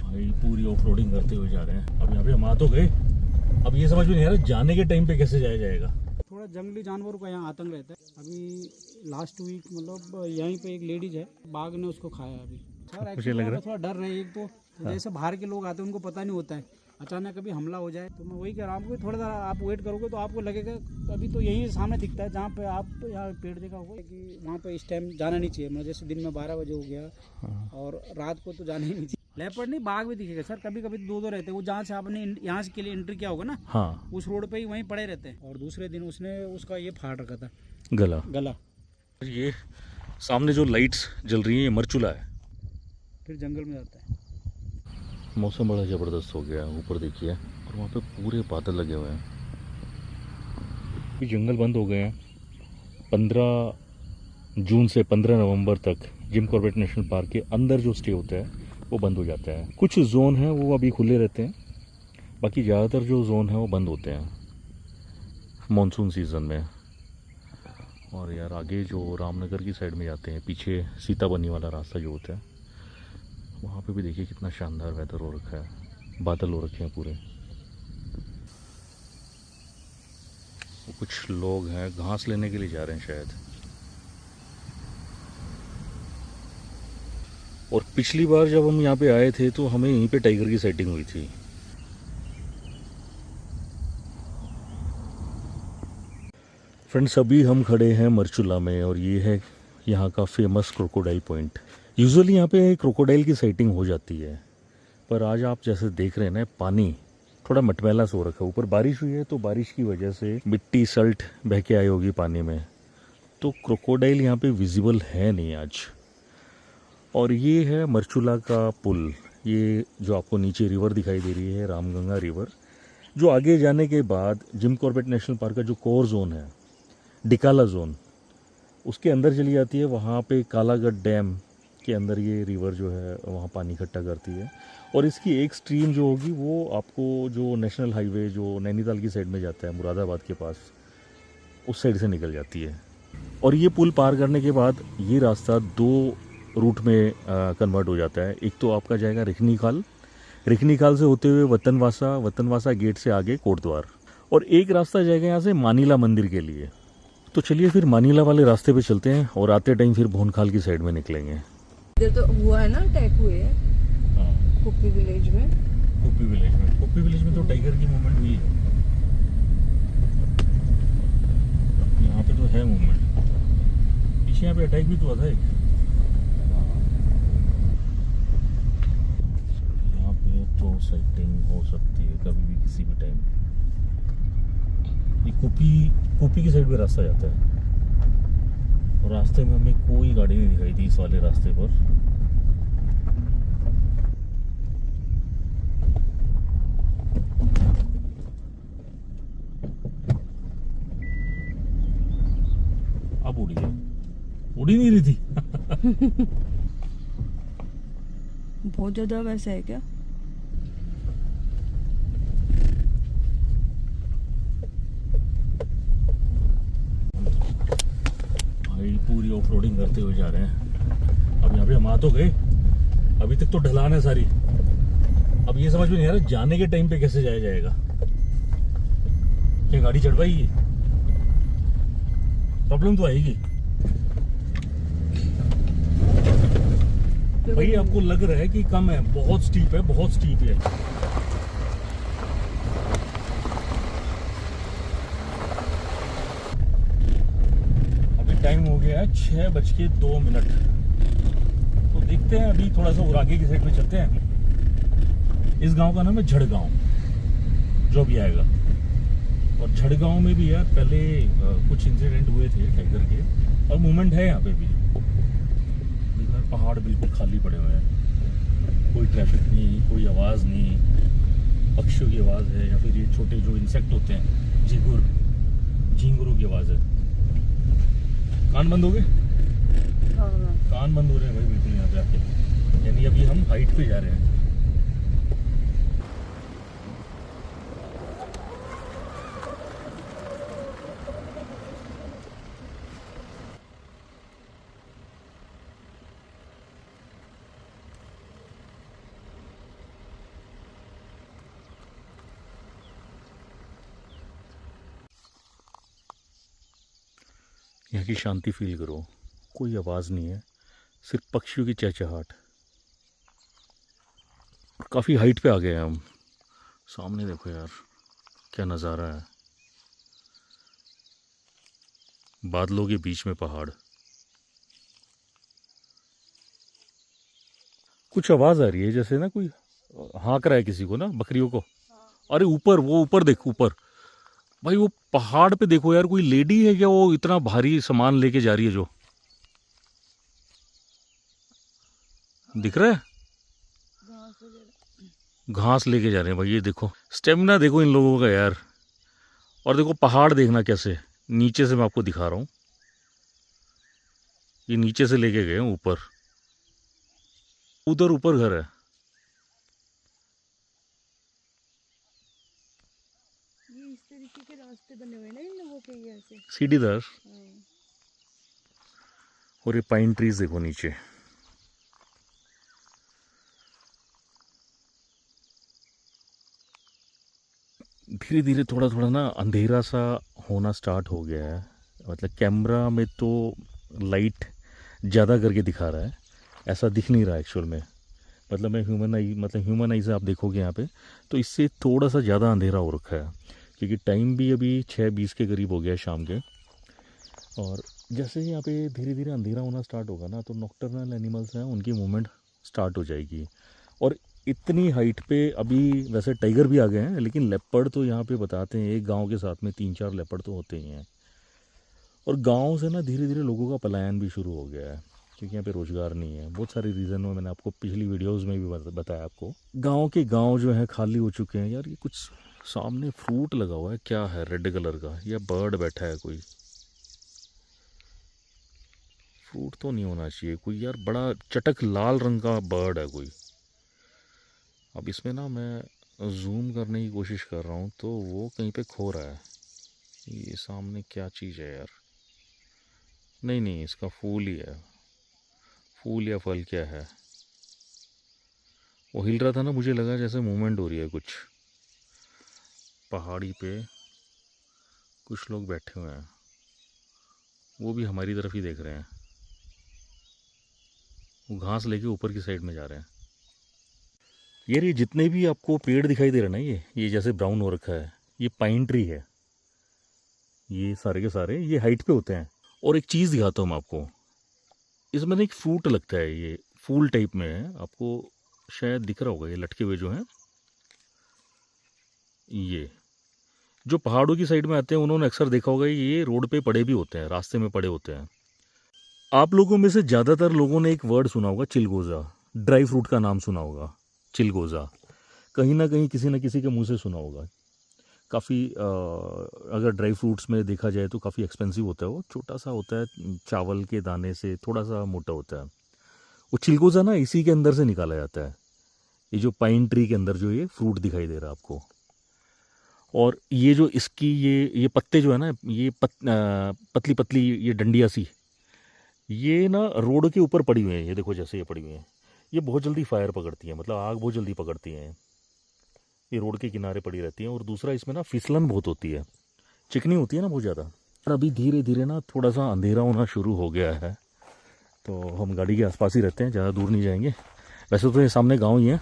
भाई पूरी off roading करते हुए जा रहे हैं। अब यहाँ पे हम आ तो गए, अब ये समझ में नहीं आ रहा जाने के टाइम पे कैसे जाया जाएगा। थोड़ा जंगली जानवरों का यहाँ आतंक रहता है। अभी लास्ट वीक मतलब यहीं पे एक लेडीज है, बाघ ने उसको खाया अभी। सर मुझे लग रहा है थोड़ा डर रहे हैं। एक तो जैसे बाहर के लोग आते हैं उनको पता नहीं होता है, अचानक कभी हमला हो जाए। तो मैं वही कह रहा हूँ आपको, थोड़ा सा आप वेट करोगे तो आपको लगेगा अभी तो यही सामने दिखता है जहाँ पे आप यहाँ पेड़ देखा होगा कि वहाँ पे इस टाइम जाना नहीं चाहिए। मतलब जैसे दिन में 12 बजे हो गया और रात को तो जाना ही नहीं चाहिए। लेपर्ड नहीं, बाघ भी दिखेगा सर, कभी कभी दो रहते हैं। वो जहाँ से आपने यहाँ के लिए एंट्री किया होगा ना, हाँ, उस रोड पे ही वहीं पड़े रहते हैं। और दूसरे दिन उसने उसका ये फाड़ रखा था, गला। ये सामने जो लाइट्स जल रही हैं ये मरचूला है। फिर जंगल में जाता है। मौसम बड़ा ज़बरदस्त हो गया है, ऊपर देखिए और वहाँ पे पूरे बादल लगे हुए हैं। ये जंगल बंद हो गए हैं। 15 जून से 15 नवंबर तक जिम कॉर्बेट नेशनल पार्क के अंदर जो स्टे होता है वो बंद हो जाता है। कुछ जोन हैं वो अभी खुले रहते हैं, बाकी ज़्यादातर जो जोन है वो बंद होते हैं मॉनसून सीज़न में। और यार आगे जो रामनगर की साइड में जाते हैं, पीछे सीताबनी वाला रास्ता जो होता है, वहाँ पे भी देखिए कितना शानदार वेदर हो रखा है, बादल हो रखे हैं पूरे। कुछ लोग हैं घास लेने के लिए जा रहे हैं शायद। और पिछली बार जब हम यहाँ पे आए थे तो हमें यहीं पे टाइगर की सेटिंग हुई थी। फ्रेंड्स अभी हम खड़े हैं मरचूला में और ये है यहाँ का फेमस क्रोकोडाइल पॉइंट। यूजुअली यहाँ पे क्रोकोडाइल की साइटिंग हो जाती है, पर आज आप जैसे देख रहे हैं ना, पानी थोड़ा मटमैला सो रखा है। ऊपर बारिश हुई है तो बारिश की वजह से मिट्टी सल्ट बह के आई होगी पानी में, तो क्रोकोडाइल यहाँ पे विजिबल है नहीं आज। और ये है मरचूला का पुल। ये जो आपको नीचे रिवर दिखाई दे रही है रामगंगा रिवर, जो आगे जाने के बाद जिम कॉर्बेट नेशनल पार्क का जो कोर जोन है डिकाला जोन, उसके अंदर चली जाती है। वहाँ पे कालागढ़ डैम के अंदर ये रिवर जो है वहाँ पानी इकट्ठा करती है। और इसकी एक स्ट्रीम जो होगी वो आपको जो नेशनल हाईवे जो नैनीताल की साइड में जाता है मुरादाबाद के पास, उस साइड से निकल जाती है। और ये पुल पार करने के बाद ये रास्ता दो रूट में कन्वर्ट हो जाता है। एक तो आपका जाएगा रिखनी खाल से होते हुए वतनवासा गेट से आगे कोटद्वार, और एक रास्ता जाएगा यहाँ से मानीला मंदिर के लिए। तो चलिए फिर मानीला वाले रास्ते पे चलते हैं और आते टाइम फिर भोनखाल की साइड में निकलेंगे। इधर तो हुआ है ना, अटैक हुए हैं। हाँ, कुप्पी विलेज में तो टाइगर की मूवमेंट हुई है। यहाँ पे तो है मूवमेंट, पीछे यहाँ पे अटैक भी तो हुआ था एक। यहाँ पे तो साइटिंग हो सकती है कभी भी किसी भी टाइम। ये कुप्पी की साइड पे रास्ता जाता है और रास्ते में हमें कोई गाड़ी नहीं दिखाई दी इस वाले रास्ते पर। अब उड़ी नहीं रही थी। बहुत ज्यादा वैसा है क्या? भाई पूरी ऑफ रोडिंग करते हुए जा रहे हैं। अब यहाँ पे हम आ तो गए, अभी तक तो ढलान है सारी। अब ये समझ में नहीं आ रहा जाने के टाइम पे कैसे जाया जाएगा। क्या गाड़ी चढ़ पाएगी? प्रॉब्लम तो आएगी भाई। आपको लग रहा है कि कम है, बहुत स्टीप है, बहुत स्टीप है। अभी टाइम हो गया है 6:02। तो देखते हैं, अभी थोड़ा सा और आगे की साइड में चलते हैं। इस गांव का नाम है झड़गांव, जो भी आएगा। और झड़गांव में भी यार पहले कुछ इंसिडेंट हुए थे टाइगर के, और मूवमेंट है यहाँ पे भी। पहाड़ बिल्कुल खाली पड़े हुए हैं, कोई ट्रैफिक नहीं, कोई आवाज़ नहीं। पक्षियों की आवाज़ है या फिर ये छोटे जो इंसेक्ट होते हैं झींगुरों की आवाज़ है। कान बंद हो गए? हाँ। कान बंद हो रहे हैं भाई बिल्कुल यहाँ पे आके। यानी अभी हम हाइट पे जा रहे हैं। यहाँ की शांति फील करो, कोई आवाज़ नहीं है, सिर्फ पक्षियों की चहचहाट। काफ़ी हाइट पे आ गए हैं हम। सामने देखो यार क्या नज़ारा है, बादलों के बीच में पहाड़। कुछ आवाज़ आ रही है जैसे ना कोई हाँक रहा है किसी को ना, बकरियों को। अरे ऊपर, वो ऊपर देख, ऊपर भाई, वो पहाड़ पे देखो यार, कोई लेडी है क्या वो इतना भारी सामान लेके जा रही है जो, दिख रहा है? घास लेके जा रहे हैं भाई, ये देखो स्टेमिना देखो इन लोगों का यार। और देखो पहाड़ देखना कैसे, नीचे से मैं आपको दिखा रहा हूँ, ये नीचे से लेके गए हैं ऊपर, उधर ऊपर घर है। ये इस तरीके के रास्ते बने हुए हैं ना इन लोगों के, ये ऐसे। सीढ़ीदार। और ये पाइन ट्रीज देखो नीचे। धीरे धीरे थोड़ा थोड़ा ना अंधेरा सा होना स्टार्ट हो गया है, मतलब कैमरा में तो लाइट ज़्यादा करके दिखा रहा है, ऐसा दिख नहीं रहा एक्चुअल में। मतलब मैं ह्यूमन आई से आप देखोगे यहाँ पे तो इससे थोड़ा सा ज़्यादा अंधेरा हो रखा है, क्योंकि टाइम भी अभी 6:20 के करीब हो गया है शाम के। और जैसे ही यहाँ पे धीरे धीरे अंधेरा होना स्टार्ट होगा ना, तो नॉकटर्नल एनिमल्स हैं उनकी मूवमेंट स्टार्ट हो जाएगी। और इतनी हाइट पे अभी वैसे टाइगर भी आ गए हैं, लेकिन लेपर्ड तो यहाँ पे बताते हैं एक गांव के साथ में 3-4 लेपर्ड तो होते ही हैं। और गांव से ना धीरे धीरे लोगों का पलायन भी शुरू हो गया है, क्योंकि यहाँ पे रोज़गार नहीं है। बहुत सारे रीज़न में मैंने आपको पिछली वीडियोस में भी बताया आपको। गांव के गांव जो है खाली हो चुके हैं यार। ये कुछ सामने फ्रूट लगा हुआ है, क्या है, रेड कलर का, या बर्ड बैठा है कोई। फ्रूट तो नहीं होना चाहिए कोई यार, बड़ा चटक लाल रंग का बर्ड है कोई। अब इसमें ना मैं जूम करने की कोशिश कर रहा हूँ तो वो कहीं पे खो रहा है। ये सामने क्या चीज़ है यार? नहीं नहीं, इसका फूल ही है, फूल या फल क्या है। वो हिल रहा था ना, मुझे लगा जैसे मूवमेंट हो रही है कुछ। पहाड़ी पे कुछ लोग बैठे हुए हैं, वो भी हमारी तरफ ही देख रहे हैं। वो घास लेके ऊपर की साइड में जा रहे हैं। ये जितने भी आपको पेड़ दिखाई दे रहे हैं ना, ये जैसे ब्राउन हो रखा है, ये पाइन ट्री है। ये सारे के सारे ये हाइट पे होते हैं। और एक चीज़ दिखाता हूँ मैं आपको, इसमें ना एक फ्रूट लगता है, ये फूल टाइप में है, आपको शायद दिख रहा होगा, ये लटके हुए जो हैं, ये जो पहाड़ों की साइड में आते हैं उन्होंने अक्सर देखा होगा, ये रोड पे पड़े भी होते हैं, रास्ते में पड़े होते हैं। आप लोगों में से ज़्यादातर लोगों ने एक वर्ड सुना होगा, चिलगोज़ा। ड्राई फ्रूट का नाम सुना होगा, चिलगोज़ा। कहीं ना कहीं किसी न किसी के मुंह से सुना होगा। काफ़ी अगर ड्राई फ्रूट्स में देखा जाए तो काफ़ी एक्सपेंसिव होता है। वो छोटा सा होता है, चावल के दाने से थोड़ा सा मोटा होता है। वो चिलगोज़ा ना इसी के अंदर से निकाला जाता है, ये जो पाइन ट्री के अंदर जो ये फ्रूट दिखाई दे रहा है आपको। और ये जो इसकी ये पत्ते जो है ना, ये पतली पतली ये डंडिया सी, ये ना रोड के ऊपर पड़ी हुई हैं। ये देखो जैसे ये पड़ी हुई हैं, ये बहुत जल्दी फायर पकड़ती हैं, मतलब आग बहुत जल्दी पकड़ती हैं। ये रोड के किनारे पड़ी रहती हैं। और दूसरा इसमें ना फिसलन बहुत होती है, चिकनी होती है ना बहुत ज़्यादा। और अभी धीरे धीरे ना थोड़ा सा अंधेरा होना शुरू हो गया है, तो हम गाड़ी के आसपास ही रहते हैं, ज़्यादा दूर नहीं जाएंगे। वैसे तो ये सामने गाँव ही है,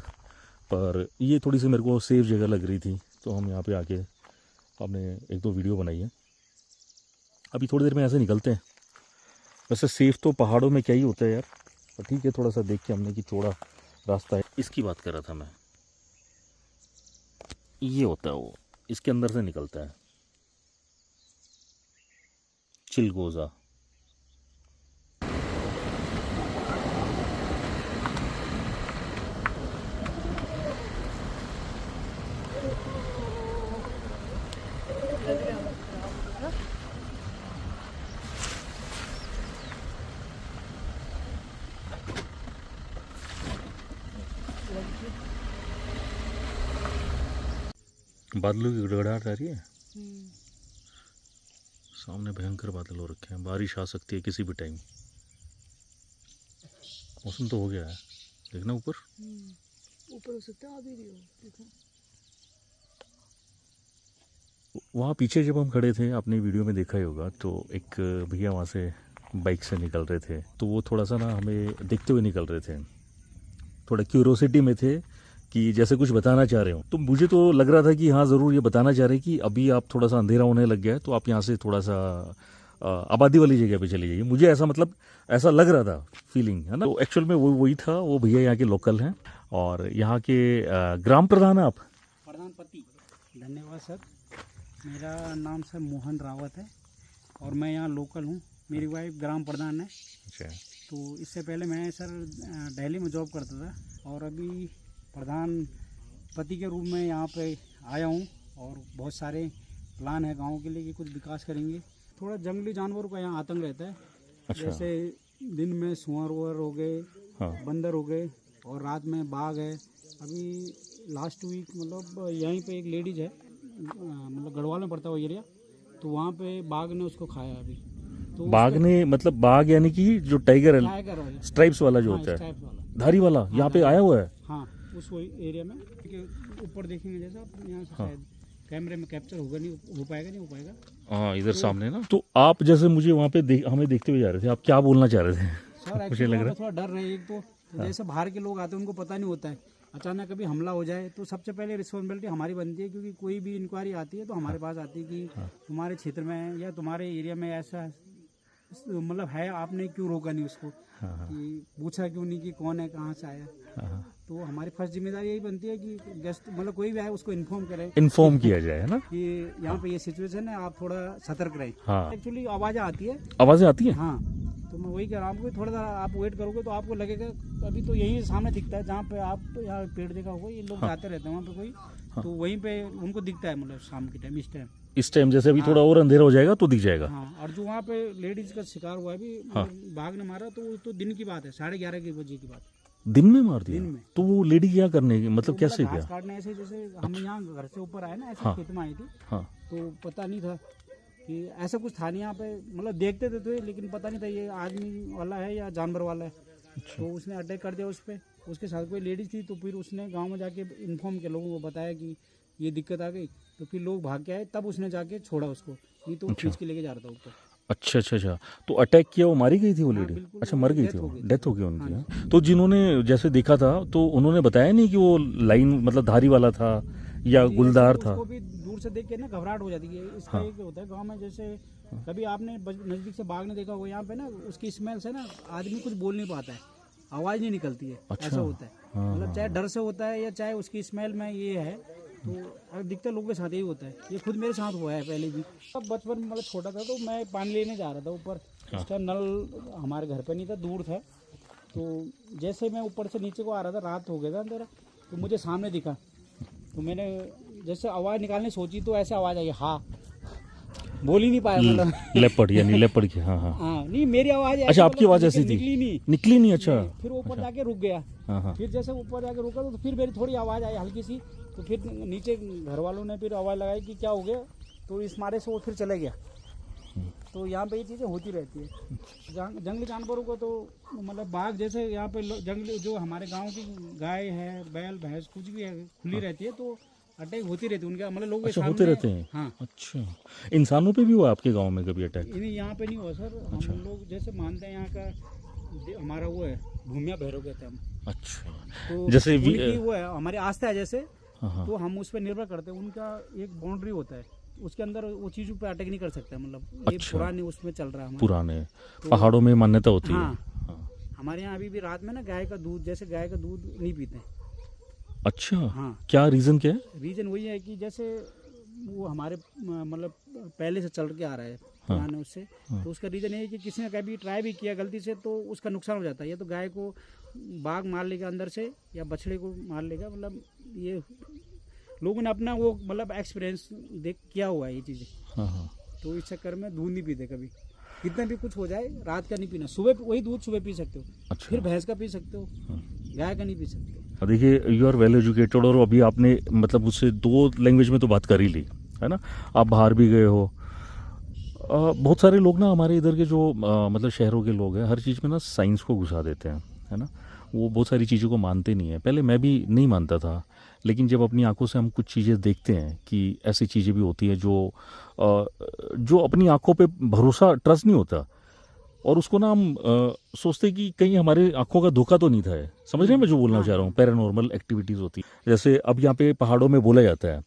पर ये थोड़ी सी मेरे को सेफ जगह लग रही थी, तो हम यहाँ पे आके हमने 1-2 वीडियो बनाई है। अभी थोड़ी देर में ऐसे निकलते हैं। वैसे सेफ तो पहाड़ों में क्या ही होता है यार, पर ठीक है, थोड़ा सा देख के हमने कि चौड़ा रास्ता है। इसकी बात कर रहा था मैं, ये होता है वो, इसके अंदर से निकलता है चिलगोज़ा। बादलों की गड़गड़ाहट आ रही है, सामने भयंकर बादल हो रखे हैं, बारिश आ सकती है किसी भी टाइम। मौसम तो हो गया है, देखना ऊपर। ऊपर हो सकता है, अभी भी हो, देखो। वहाँ पीछे जब हम खड़े थे, आपने वीडियो में देखा ही होगा, तो एक भैया वहाँ से बाइक से निकल रहे थे, तो वो थोड़ा सा ना हमें देखते हुए निकल रहे थे, थोड़ा क्यूरोसिटी में थे कि जैसे कुछ बताना चाह रहे हो। तो मुझे तो लग रहा था कि हाँ ज़रूर ये बताना चाह रहे हैं कि अभी आप थोड़ा सा अंधेरा होने लग गया है, तो आप यहाँ से थोड़ा सा आबादी वाली जगह पे चले जाइए। मुझे ऐसा मतलब ऐसा लग रहा था, फीलिंग है ना। तो एक्चुअल में वही था। वो भैया यहाँ के लोकल हैं और यहाँ के ग्राम प्रधान हैं आप? प्रधानपति। धन्यवाद सर। मेरा नाम सर मोहन रावत है और मैं यहाँ लोकल हूँ। मेरी वाइफ ग्राम प्रधान है। अच्छा। तो इससे पहले मैं सर दिल्ली में जॉब करता था और अभी प्रधान पति के रूप में यहाँ पे आया हूँ और बहुत सारे प्लान है गांव के लिए कि कुछ विकास करेंगे। थोड़ा जंगली जानवरों का यहाँ आतंक रहता है। अच्छा। जैसे दिन में सुअर वुअर हो गए, हाँ। बंदर हो गए और रात में बाघ है। अभी लास्ट वीक मतलब यहीं पे एक लेडीज है, मतलब गढ़वाल में पड़ता है वो एरिया, तो वहाँ पे बाघ ने उसको खाया अभी। तो बाघ ने मतलब बाघ यानी कि जो टाइगर है, टाइगर है, स्ट्राइप्स वाला जो हाँ, होता है, स्ट्राइप्स वाला, धारी वाला, यहाँ पे आया हुआ है। हाँ उस एरिया में। ऊपर देखेंगे जैसा आप यहाँ से शायद कैमरे में कैप्चर होगा, नहीं हो पाएगा, नहीं हो पाएगा। हाँ, इधर सामने ना। तो आप जैसे मुझे वहाँ पे हमें देखते हुए जा रहे थे, आप क्या बोलना चाह रहे थे? सर एक्चुअली थोड़ा डर रहे। एक तो जैसे बाहर के लोग आते हैं उनको पता नहीं होता है, अचानक कभी हमला हो जाए तो सबसे पहले रिस्पॉन्सिबिलिटी हमारी बनती है, क्योंकि कोई भी इंक्वायरी आती है तो हमारे पास आती है कि तुम्हारे क्षेत्र में या तुम्हारे एरिया में ऐसा मतलब है, आपने क्यों रोका नहीं उसको, कि पूछा क्यों नहीं कि कौन है, कहाँ से आया। तो हमारी फर्स्ट जिम्मेदारी यही बनती है कि गेस्ट मतलब कोई भी आए उसको इन्फॉर्म करें, इन्फॉर्म किया जाए, है ना, कि यहाँ पे ये सिचुएशन है, आप थोड़ा सतर्क रहें। हाँ। एक्चुअली आवाज़ें आती है, आवाज़ें आती हैं। हाँ। तो मैं वही कह रहा हूँ आपको, थोड़ा सा आप वेट करोगे तो आपको लगेगा अभी तो यही सामने दिखता है, जहाँ पे आप यहाँ पेड़ देखा होगा, ये लोग जाते रहते हैं वहाँ पे कोई, तो वहीं पे उनको दिखता है, मतलब शाम के टाइम, इस टाइम जैसे अभी थोड़ा और अंधेरा हो जाएगा तो दिख जाएगा। हाँ। और जो वहाँ पे लेडीज का शिकार हुआ है अभी, बाघ ने मारा, तो वो तो दिन की बात है, 11:30 बजे की बात। दिन में मार दिया? दिन में। तो वो लेडी क्या करने की, मतलब कैसे घास क्या? काटने ऐसे, जैसे हम यहाँ घर से ऊपर आए ना, ऐसे खेत में आई थी, तो पता नहीं था कि ऐसा कुछ था नहीं यहाँ पे, मतलब देखते थे लेकिन पता नहीं था ये आदमी वाला है या जानवर वाला है। तो उसने अटैक कर दिया उस पर, उसके साथ कोई लेडीज थी, तो फिर उसने गांव में जाके इन्फॉर्म किया, लोगों को बताया कि ये दिक्कत आ गई, तो फिर लोग भाग के आए, तब उसने जाके छोड़ा उसको, नहीं तो खींच के लेके जा रहा था ऊपर। अच्छा अच्छा अच्छा। तो अटैक किया, वो मारी गई थी वो लेडी? बिल्कुल, अच्छा, मर गई थी वो, डेथ हो गई हाँ उनकी। हाँ। तो जिन्होंने जैसे देखा था तो उन्होंने बताया नहीं कि वो लाइन मतलब धारी वाला था या गुलदार था? उसको भी दूर से देख के ना घबराहट हो जाती है। इसका एक होता है गांव में, जैसे कभी आपने नजदीक से बाघ ने देखा होगा, यहाँ पे ना उसकी स्मेल से ना आदमी कुछ बोल नहीं पाता है, आवाज नहीं निकलती है। अच्छा। ऐसा होता है, मतलब चाहे डर से होता है या चाहे उसकी स्मेल में ये है, तो अधिकतर लोगों के साथ यही होता है। ये खुद मेरे साथ हुआ है पहले भी। अब बचपन में मतलब छोटा था तो मैं पानी लेने जा रहा था ऊपर, उस टाइम नल हमारे घर पे नहीं था, दूर था। तो जैसे मैं ऊपर से नीचे को आ रहा था, रात हो गया था अंधेरा, तो मुझे सामने दिखा, तो मैंने जैसे आवाज़ निकालने सोची तो ऐसे आवाज़ आई, हाँ, बोल ही नहीं पाया, मतलब लेपर्ड यानी लेपर्ड की। हाँ हाँ हाँ, नहीं मेरी आवाज़। अच्छा, आपकी आवाज़ ऐसी थी? निकली नहीं। अच्छा। फिर ऊपर जाके रुक गया। हाँ। फिर जैसे ऊपर जाके रुका तो फिर मेरी थोड़ी आवाज़ आई हल्की सी, तो फिर नीचे घर वालों ने फिर आवाज़ लगाई कि क्या हो गया, तो इस मारे से वो फिर चले गया। तो यहाँ पे ये चीज़ें होती रहती है। जंगली जानवरों को तो मतलब बाघ जैसे यहाँ पे जंगली जो हमारे गांव की गाय है, बैल भैंस कुछ भी है खुली रहती है, तो अटैक होती रहती है उनका, मतलब लोग अच्छा, होते रहते हैं। हाँ। अच्छा, इंसानों पे भी हुआ आपके गांव में कभी अटैक? नहीं, यहाँ पे नहीं हुआ सर। अच्छा। हम लोग जैसे मानते हैं यहाँ का हमारा वो है भूमिया भैरव कहते हैं हम। अच्छा, तो जैसे उनकी वो है, हमारी आस्था है जैसे, हाँ। तो हम उस पर निर्भर करते हैं। उनका एक बाउंड्री होता है, उसके अंदर वो चीज़ों पे अटैक नहीं कर सकता, मतलब ये अच्छा। पुराने उसमें चल रहा है हमारा। पुराने पहाड़ों में मान्यता होती है। हाँ। हमारे यहाँ अभी भी रात में ना गाय का दूध, जैसे गाय का दूध नहीं पीते। अच्छा। हाँ। क्या रीज़न क्या है? रीज़न वही है कि जैसे वो हमारे मतलब पहले से चल के आ रहा है पुराने उससे, तो उसका रीज़न ये है कि किसी ने कभी ट्राई भी किया गलती से तो उसका नुकसान हो जाता है। या तो गाय को बाघ मार लेगा अंदर से, या बछड़े को मार लेगा, मतलब ये लोगों ने अपना वो मतलब एक्सपीरियंस देख किया हुआ है ये चीज़ें। हाँ। तो इस चक्कर में दूध नहीं पीते कभी, कितना भी कुछ हो जाए रात का नहीं पीना। सुबह वही दूध सुबह पी सकते हो। अच्छा। फिर भैंस का पी सकते हो, गाय का नहीं पी सकते। देखिए, यू आर वेल एजुकेटेड, और अभी आपने मतलब उससे 2 लैंग्वेज में तो बात कर ही ली, है ना। आप बाहर भी गए हो। बहुत सारे लोग ना हमारे इधर के जो मतलब शहरों के लोग हैं, हर चीज़ में ना साइंस को घुसा देते हैं, है ना। वो बहुत सारी चीज़ों को मानते नहीं है। पहले मैं भी नहीं मानता था, लेकिन जब अपनी आंखों से हम कुछ चीज़ें देखते हैं कि ऐसी चीज़ें भी होती हैं जो अपनी आंखों पे भरोसा, ट्रस्ट नहीं होता, और उसको ना हम सोचते कि कहीं हमारे आंखों का धोखा तो नहीं था। समझ रहे हैं मैं जो बोलना चाह रहा हूँ? पैरानॉर्मल एक्टिविटीज़ होती है, जैसे अब यहाँ पे पहाड़ों में बोला जाता है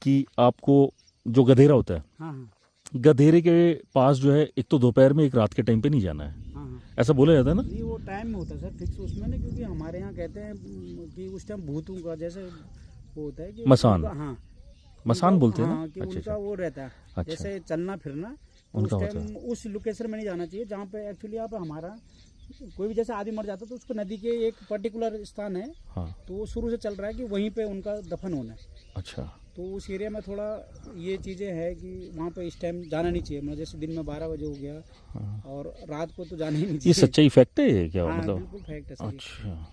कि आपको जो गधेरा होता है, हाँ हाँ गधेरे के पास जो है एक तो दोपहर में, एक रात के टाइम पे नहीं जाना है, हाँ हाँ। ऐसा बोला जाता है ना? नहीं, वो टाइम में होता है सर, फिक्स उसमें ना, क्योंकि हमारे यहाँ कहते हैं कि उस टाइम भूतों का जैसे वो होता है कि मसान। हाँ मसान बोलते हैं हाँ, ना? कि अच्छा उनका वो रहता है अच्छा। जैसे चलना फिरना, तो उस उनका होता टाइम उस लोकेशन में नहीं जाना चाहिए जहाँ पे एक्चुअली आप हमारा कोई भी जैसे आदमी मर जाता है तो उसको नदी के एक पर्टिकुलर स्थान है, हाँ। तो वो शुरू से चल रहा है कि वहीं पे उनका दफन होना है। अच्छा। तो उस एरिया में थोड़ा ये चीज़ें हैं कि वहाँ पे इस टाइम जाना नहीं चाहिए, मतलब जैसे दिन में 12 बजे हो गया हाँ। और रात को तो जाना ही नहीं ये चाहिए। सच्चाई फैक्ट है ये क्या? हाँ, मतलब बिल्कुल फैक्ट है सर। अच्छा,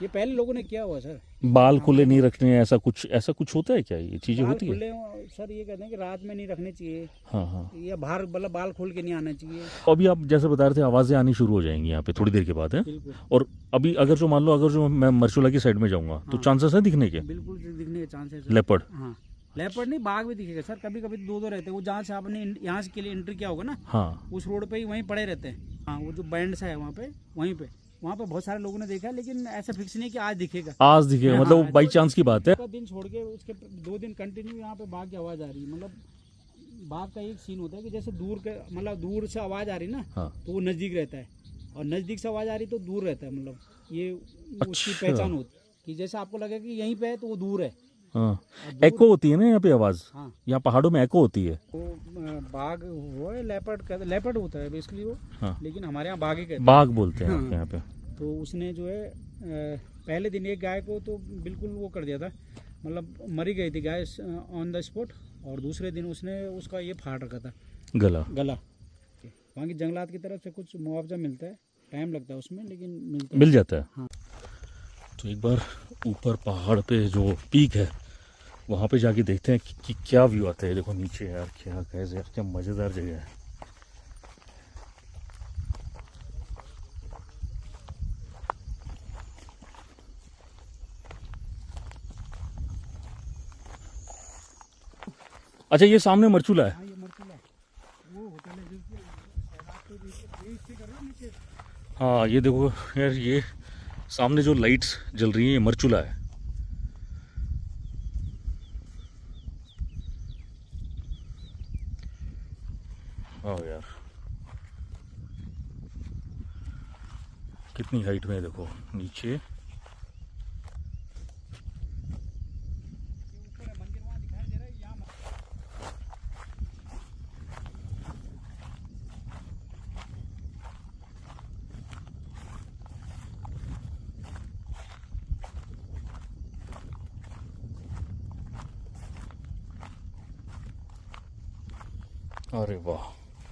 ये पहले लोगों ने किया हुआ सर। बाल खुले नहीं रखने, ऐसा कुछ होता है क्या? ये चीज़ें बाल होती है? खुले सर, ये कहते हैं कि रात में नहीं रखने चाहिए, हाँ हाँ। या बाहर मतलब बाल खोल के नहीं आना चाहिए। अभी आप जैसे बता रहे थे आवाज़ें आनी शुरू हो जाएंगी यहाँ पे थोड़ी देर के बाद, है? बिल्कुल और अभी अगर जो मान लो, अगर जो मैं मरचूला की साइड में जाऊँगा तो हाँ। चांसेस है दिखने के? बिल्कुल दिखने के चांसेस। लेपर्ड? हाँ, लेपर्ड नहीं, बाघ भी दिखेगा सर, कभी कभी दो दो रहते हैं। वो जहाँ से आपने यहाँ से के लिए एंट्री किया होगा ना, हाँ। उस रोड पे ही वहीं पड़े रहते हैं। हाँ, वो जो बैंड सा है वहाँ पे, वहाँ पे बहुत सारे लोगों ने देखा है, लेकिन ऐसा फिक्स नहीं कि आज दिखेगा। आज दिखेगा, हाँ, मतलब बाई जो चांस की बात है। उसका दिन छोड़ के उसके 2 दिन कंटिन्यू यहाँ पे बाघ की आवाज़ आ रही है। मतलब बाघ का एक सीन होता है कि जैसे दूर से आवाज़ आ रही ना, हाँ। तो वो नज़दीक रहता है, और नज़दीक से आवाज़ आ रही तो दूर रहता है। मतलब ये उसकी अच्छा। पहचान होती है कि जैसे आपको लगे कि यहीं पे है तो वो दूर है। हाँ, और दूर- एको होती है ना यहाँ पे आवाज़? हाँ, यहाँ पहाड़ों में एको होती है। वो बाघ वो है, लेपर्ड होता है बेसिकली वो, हाँ, लेकिन हमारे यहाँ बाघ ही कहते हैं। बाघ बोलते हैं हाँ। आपके यहाँ पे। तो उसने जो है पहले दिन एक गाय को तो बिल्कुल वो कर दिया था, मतलब मरी गई थी गाय ऑन द स्पॉट, और दूसरे दिन उसने उसका ये फाड़ रखा था गला। वहाँ की जंगलात की तरफ से कुछ मुआवजा मिलता है, टाइम लगता है उसमें, लेकिन मिल जाता है। हाँ। तो एक बार ऊपर पहाड़ पे जो पीक है वहाँ पे जाके देखते हैं कि क्या व्यू आता है। देखो नीचे यार, क्या कैसे यार, क्या मज़ेदार जगह है। अच्छा, ये सामने मरचूला है। हाँ, ये मरचूला वो होटल है जो कि सैलाब के बीच कर रहे हो नीचे। हाँ, ये देखो यार, ये सामने जो लाइट्स जल रही हैं ये मरचूला है। हाँ यार, कितनी हाइट में है देखो नीचे। ऊपर है मंदिर, वहाँ दिखाई दे रहा है, यहाँ अरे वाह,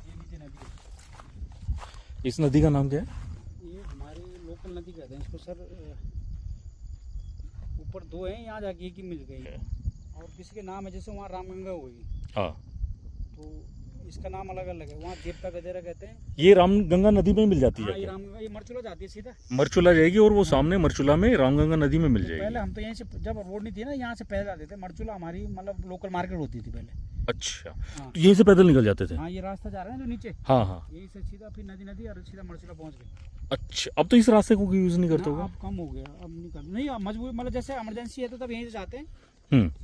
ये नीचे नदी है। इस नदी का नाम क्या है? ये हमारे लोकल नदी कहते हैं इसको सर। ऊपर 2 हैं, यहाँ जाके एक ही मिल गई है, और किसी के नाम है, जैसे वहाँ रामगंगा होगी हाँ, तो इसका नाम अलग अलग है। वहाँ देवता गदेरा कहते हैं। ये रामगंगा नदी में मिल जाती हाँ, है ये क्या? रामगंगा, ये मरचूला जाती है सीधा। मरचूला जाएगी और वो सामने मरचूला में रामगंगा नदी में मिल पहले जाएगी। हम तो यहीं से, जब रोड नहीं थी ना, यहाँ से पैदल आते थे। मरचूला हमारी मतलब लोकल मार्केट होती थी पहले। अच्छा, हाँ। तो यहीं से पैदल निकल जाते थे? हाँ, ये रास्ता जा रहा है ना जो नीचे, हाँ हाँ। यही से सीधा फिर नदी और सीधा मरचूला पहुँच गए। अच्छा, अब तो इस रास्ते को यूज़ नहीं करते ना, होगा? अब कम हो गया, अब नहीं करते। नहीं, अब मजबूरी, मतलब जैसे इमरजेंसी है तो तब यहीं से जाते हैं,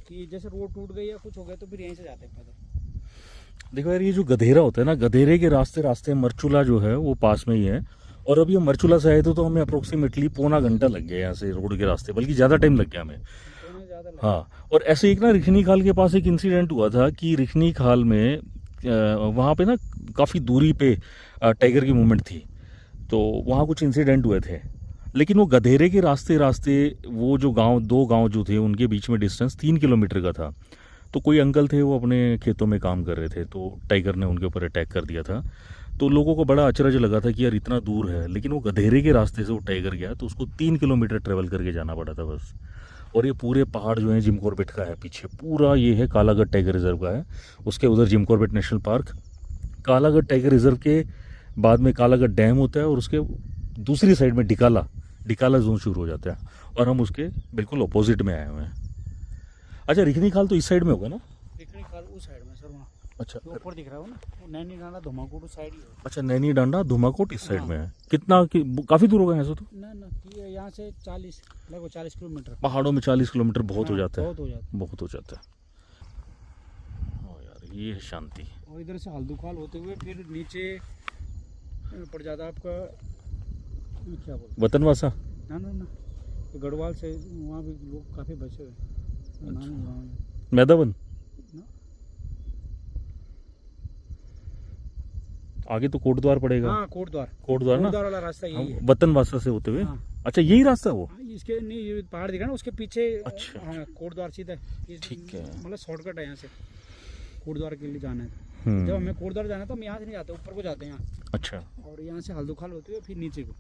कि जैसे रोड टूट गई या कुछ हो गया तो फिर यहीं से जाते हैं पैदल। देखो यार, ये जो गधेरा होता है ना, गधेरे के रास्ते मरचूला जो है वो पास में ही है। और अभी हम मरचूला से आए थे तो हमें अप्रोक्सीमेटली पौना घंटा लग गया यहाँ से रोड के रास्ते, बल्कि ज़्यादा टाइम लग गया हमें। दोनों ज़्यादा लगे। हाँ, और ऐसे एक ना रिखनी खाल के पास एक इंसिडेंट हुआ था कि रिखनी खाल में वहाँ पे ना काफ़ी दूरी पे टाइगर की मूवमेंट थी, तो वहाँ कुछ इंसिडेंट हुए थे। लेकिन वो गधेरे के रास्ते वो जो गांव, 2 गांव जो थे उनके बीच में डिस्टेंस 3 किलोमीटर का था। तो कोई अंकल थे, वो अपने खेतों में काम कर रहे थे, तो टाइगर ने उनके ऊपर अटैक कर दिया था। तो लोगों को बड़ा अचरज लगा था कि यार इतना दूर है, लेकिन वो गधेरे के रास्ते से वो टाइगर गया तो उसको 3 किलोमीटर ट्रेवल करके जाना पड़ा था बस। और ये पूरे पहाड़ जो है जिम कॉर्बेट का है पीछे, पूरा ये है कालागढ़ टाइगर रिजर्व का है। उसके उधर Jim Corbett national park, Kalagarh tiger reserve के बाद में कालागढ़ डैम होता है, और उसके दूसरी साइड में डिकाला जोन शुरू हो जाता है और हम उसके बिल्कुल अपोजिट में आए हुए हैं। अच्छा, रिखनी खाल तो इस साइड में होगा ना? देखने खाल उस साइड में सर, वहाँ अच्छा जो ऊपर दिख रहा हो ना, वो नैनी डांडा धुमाकोट उस साइड ही है। अच्छा, नैनी डांडा धुमाकोट इस साइड में है। कितना काफ़ी दूर होगा यहाँ से तो? ना ना, ये यहाँ से 40 लगभग 40 किलोमीटर। पहाड़ों में 40 किलोमीटर बहुत हो हाँ, जाता है, बहुत हो जाता बहुत हो जाता है। ओ यार, ये है शांति। है। और इधर से हल्दुखाल होते हुए फिर नीचे पड़ जाता है आपका, ये क्या बोलते वतनवासा। हैं, ना ना ना, तो गढ़वाल से वहाँ भी लोग काफ़ी बचे हुए हैं। नाम नहीं गाँव है। मैदावन ना? आगे तो कोटद्वार पड़ेगा। हाँ, कोटद्वार। कोटद्वार ना, कोटद्वार वाला रास्ता यही है। वतनवासा से होते हुए। हाँ। अच्छा, यही रास्ता है वो? हाँ, इसके नहीं, ये पहाड़ दिख रहा है ना, उसके पीछे। अच्छा। हाँ, कोटद्वार सीधा ठीक है। मतलब शॉर्टकट है यहाँ से कोटद्वार के लिए जाना है। हम्म। जब हमें कोटद्वार जाना था, हम यहाँ से नहीं जाते, ऊपर को जाते हैं यहाँ, अच्छा, और यहाँ से हल्दुखाल होते हुए फिर नीचे को।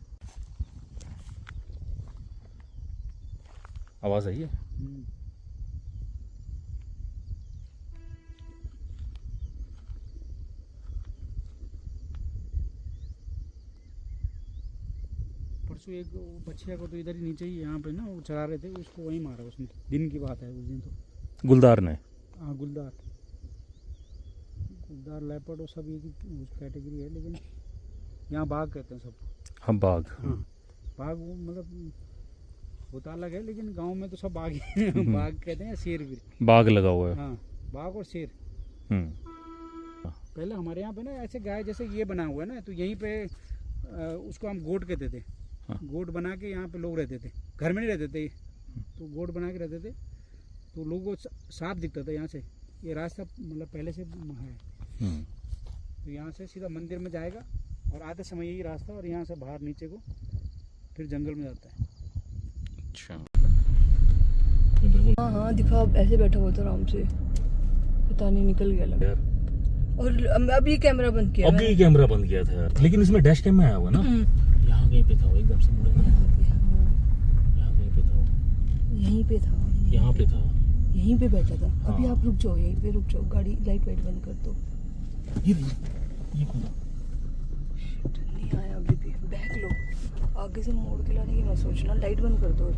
आवाज़ आई है? परसों एक बच्चिया को तो इधर ही नीचे ही यहाँ पे ना वो चला रहे थे, उसको वहीं मारा उसने। दिन की बात है उस दिन तो। गुलदार ने? हाँ, गुलदार लेपर्ड और सब एक ही कैटेगरी है, लेकिन यहाँ बाघ कहते हैं सब। हम बाघ। हाँ, बाघ वो मतलब होता अलग है, लेकिन गांव में तो सब बाघ ही हैं। बाघ कहते हैं, शेर भी। बाघ लगा हुआ है। हाँ, बाघ और शेर। हम्म। पहले हमारे यहाँ पे ना ऐसे गाय जैसे ये बना हुआ है ना, तो यहीं पे उसको हम गोट कहते थे। हाँ। गोट बना के यहाँ पे लोग रहते थे, घर में नहीं रहते थे, तो गोट बना के रहते थे, तो लोगों को साफ दिखता था यहाँ से। ये रास्ता मतलब पहले से है, तो यहाँ से सीधा मंदिर में जाएगा और आते समय यही रास्ता, और यहाँ से बाहर नीचे को फिर जंगल में जाता है। अच्छा, हाँ हाँ दिखा, ऐसे बैठा हुआ था आराम से, पता नहीं निकल गया लगा। और अभी कैमरा बंद किया अभी कैमरा बंद किया था यार, लेकिन इसमें डैश कैम में आया हुआ ना। यहाँ कहीं पे था वो, एकदम से मुड़े ना, यहाँ कहीं पे था वो, यहीं पे था, यहाँ पे था, यहीं पे बैठा था। अभी हाँ। आप रुक जाओ, यहीं पे रुक जाओ, गाड़ी लाइट वाइट बंद कर दो। ये कूदा। नहीं आया अभी भी, बैक लो, आगे से मोड़ के लाने की मत सोचना, लाइट बंद कर दो।